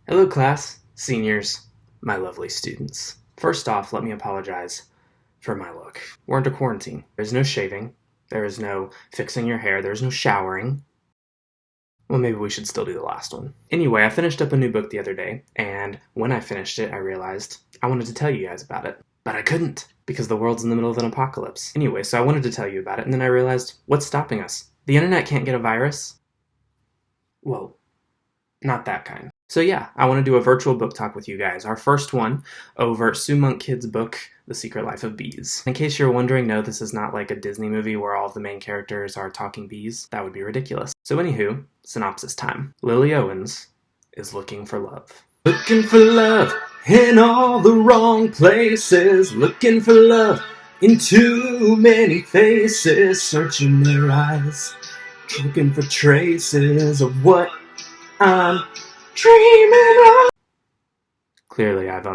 Hello class, seniors, my lovely students. First off, let me apologize for my look. We're under quarantine. There's no shaving, there is no fixing your hair, there's no showering. Well, maybe we should still do the last one. Anyway, I finished up a new book the other day, and when I finished it, I realized I wanted to tell you guys about it. But I couldn't, because the world's in the middle of an apocalypse. Anyway, so I wanted to tell you about it, and then I realized, what's stopping us? The internet can't get a virus? Well, not that kind. So yeah, I want to do a virtual book talk with you guys. Our first one over Sue Monk Kidd's book, The Secret Life of Bees. In case you're wondering, no, this is not like a Disney movie where all of the main characters are talking bees. That would be ridiculous. So anywho, synopsis time. Lily Owens is looking for love. Looking for love in all the wrong places. Looking for love in too many faces. Searching their eyes. Looking for traces of what I'm dreaming of. Clearly, I've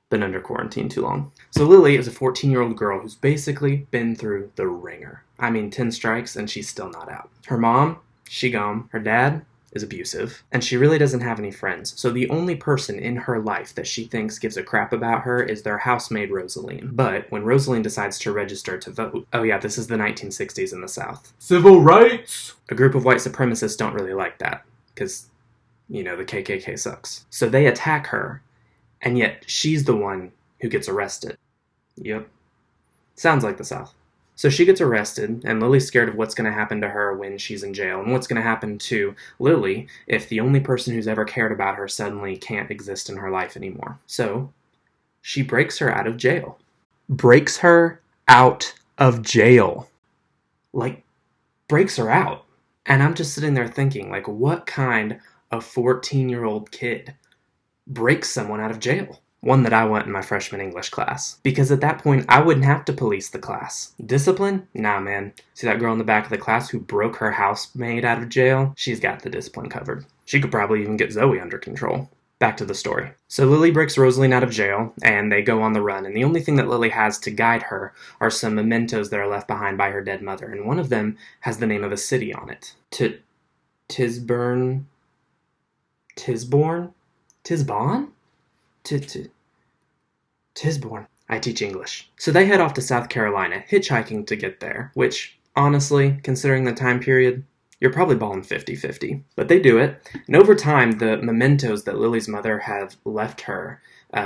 been under quarantine too long. So Lily is a 14-year-old girl who's basically been through the ringer. I mean, 10 strikes and she's still not out. Her mom, she gone. Her dad is abusive, and she really doesn't have any friends. So the only person in her life that she thinks gives a crap about her is their housemaid Rosaline. But when Rosaline decides to register to vote, oh yeah, this is the 1960s in the South. Civil rights! A group of white supremacists don't really like that, because, you know, the KKK sucks. So they attack her, and yet she's the one who gets arrested. Yep. Sounds like the South. So she gets arrested, and Lily's scared of what's going to happen to her when she's in jail, and what's going to happen to Lily if the only person who's ever cared about her suddenly can't exist in her life anymore. So she breaks her out of jail. Breaks her out of jail. Like, breaks her out. And I'm just sitting there thinking, like, what kind of 14-year-old kid breaks someone out of jail? One that I went in my freshman English class. Because at that point, I wouldn't have to police the class. Discipline? Nah, man. See that girl in the back of the class who broke her housemaid out of jail? She's got the discipline covered. She could probably even get Zoe under control. Back to the story. So Lily breaks Rosaline out of jail, and they go on the run, and the only thing that Lily has to guide her are some mementos that are left behind by her dead mother, and one of them has the name of a city on it. Tisborn? Tisbon? Tisborn. I teach English. So they head off to South Carolina, hitchhiking to get there, which, honestly, considering the time period, you're probably balling 50-50. But they do it, and over time, the mementos that Lily's mother have left her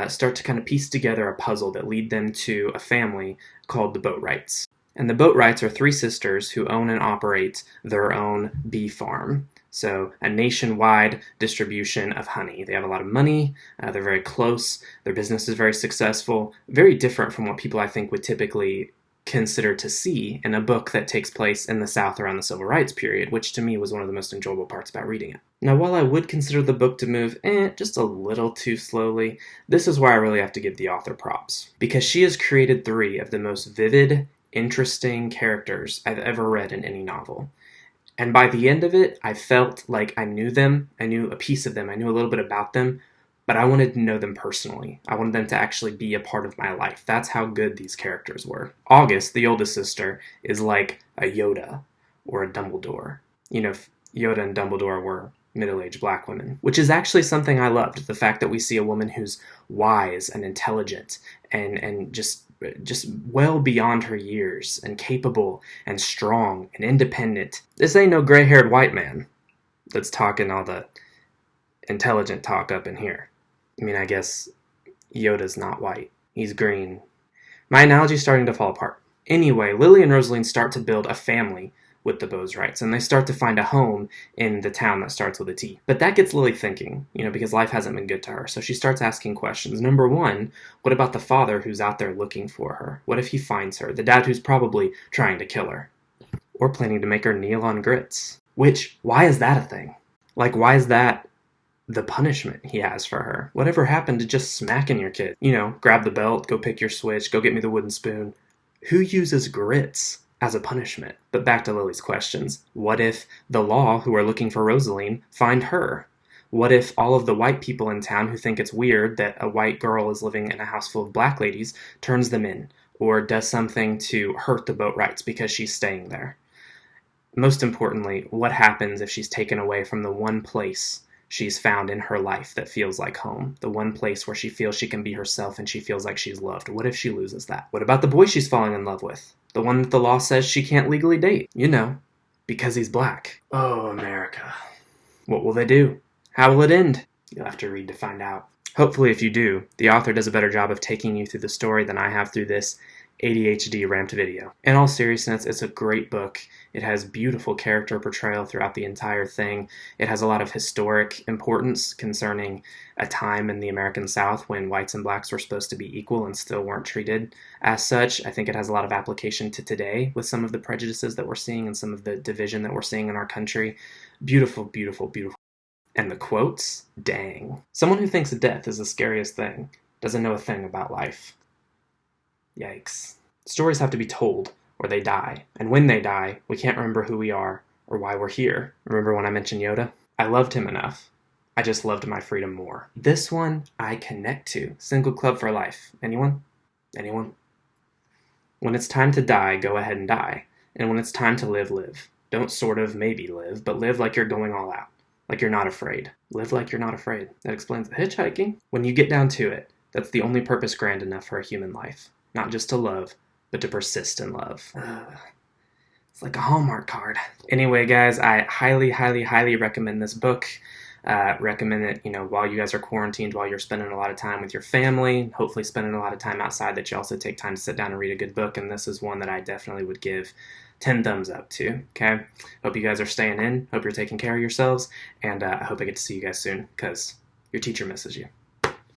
start to kind of piece together a puzzle that lead them to a family called the Boatwrights. And the Boatwrights are three sisters who own and operate their own bee farm. So a nationwide distribution of honey. They have a lot of money, they're very close, their business is very successful, very different from what people I think would typically consider to see in a book that takes place in the South around the Civil Rights period, which to me was one of the most enjoyable parts about reading it. Now, while I would consider the book to move just a little too slowly, this is where I really have to give the author props. Because she has created three of the most vivid, interesting characters I've ever read in any novel. And by the end of it, I felt like I knew them, I knew a piece of them, I knew a little bit about them, but I wanted to know them personally. I wanted them to actually be a part of my life. That's how good these characters were. August, the oldest sister, is like a Yoda or a Dumbledore. You know, Yoda and Dumbledore were middle-aged black women, which is actually something I loved. The fact that we see a woman who's wise and intelligent and just well beyond her years and capable and strong and independent. This ain't no gray-haired white man that's talking all the intelligent talk up in here. I mean, I guess Yoda's not white. He's green. My analogy's starting to fall apart. Anyway, Lily and Rosaline start to build a family with the Boatwrights, and they start to find a home in the town that starts with a T. But that gets Lily thinking, because life hasn't been good to her, so she starts asking questions. Number one, what about the father who's out there looking for her? What if he finds her? The dad who's probably trying to kill her. Or planning to make her kneel on grits. Which, why is that a thing? Like, why is that the punishment he has for her? Whatever happened to just smacking your kid? Grab the belt, go pick your switch, go get me the wooden spoon. Who uses grits as a punishment? But back to Lily's questions. What if the law, who are looking for Rosaline, find her? What if all of the white people in town who think it's weird that a white girl is living in a house full of black ladies turns them in, or does something to hurt the Boatwrights because she's staying there? Most importantly, what happens if she's taken away from the one place she's found in her life that feels like home, the one place where she feels she can be herself and she feels like she's loved. What if she loses that? What about the boy she's falling in love with? The one that the law says she can't legally date? You know, because he's black. Oh, America. What will they do? How will it end? You'll have to read to find out. Hopefully, if you do, the author does a better job of taking you through the story than I have through this ADHD ramped video. In all seriousness, it's a great book. It has beautiful character portrayal throughout the entire thing. It has a lot of historic importance concerning a time in the American South when whites and blacks were supposed to be equal and still weren't treated as such. I think it has a lot of application to today with some of the prejudices that we're seeing and some of the division that we're seeing in our country. Beautiful, beautiful, beautiful. And the quotes? Dang. Someone who thinks death is the scariest thing doesn't know a thing about life. Yikes. Stories have to be told or they die. And when they die, we can't remember who we are or why we're here. Remember when I mentioned Yoda? I loved him enough. I just loved my freedom more. This one I connect to. Single club for life. Anyone? Anyone? When it's time to die, go ahead and die. And when it's time to live, live. Don't sort of maybe live, but live like you're going all out. Like you're not afraid. Live like you're not afraid. That explains the hitchhiking. When you get down to it, that's the only purpose grand enough for a human life. Not just to love, but to persist in love. It's like a Hallmark card. Anyway, guys, I highly, highly, highly recommend this book. Recommend it, while you guys are quarantined, while you're spending a lot of time with your family, hopefully spending a lot of time outside, that you also take time to sit down and read a good book. And this is one that I definitely would give 10 thumbs up to, okay? Hope you guys are staying in. Hope you're taking care of yourselves. And I hope I get to see you guys soon because your teacher misses you.